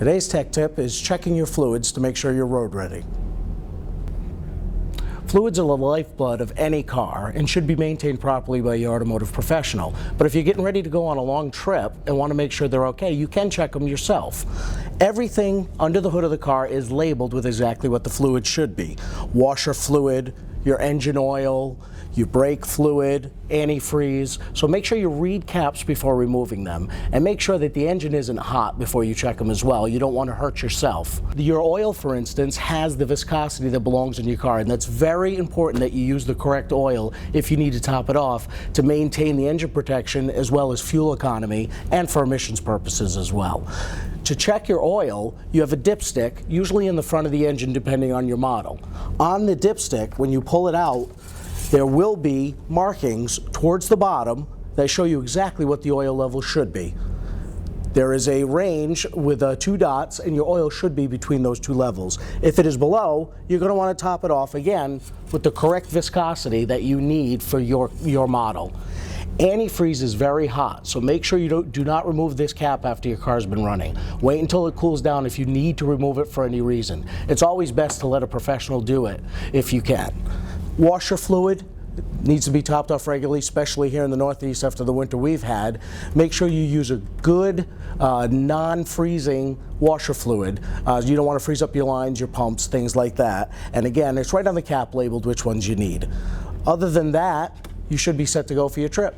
Today's tech tip is checking your fluids to make sure you're road ready. Fluids are the lifeblood of any car and should be maintained properly by your automotive professional. But if you're getting ready to go on a long trip and want to make sure they're okay, you can check them yourself. Everything under the hood of the car is labeled with exactly what the fluid should be. Washer fluid, your engine oil, your brake fluid, anti-feeze. So make sure you read caps before removing them, and make sure that the engine isn't hot before you check them as well. You don't want to hurt yourself. Your oil, for instance, has the viscosity that belongs in your car, and that's very important that you use the correct oil if you need to top it off to maintain the engine protection as well as fuel economy and for emissions purposes as well. To check your oil, you have a dipstick, usually in the front of the engine depending on your model. On the dipstick, when you pull it out, there will be markings towards the bottom that show you exactly what the oil level should be. There is a range with 2 dots, and your oil should be between those 2 levels. If it is below, you're going to want to top it off again with the correct viscosity that you need for your model. Anti-feeze is very hot, so make sure you do not remove this cap after your car's been running. Wait until it cools down if you need to remove it for any reason. It's always best to let a professional do it if you can. Washer fluid needs to be topped off regularly, especially here in the Northeast after the winter we've had. Make sure you use a good non-freezing washer fluid. You don't want to freeze up your lines, your pumps, things like that. And again, it's right on the cap labeled which ones you need. Other than that, you should be set to go for your trip.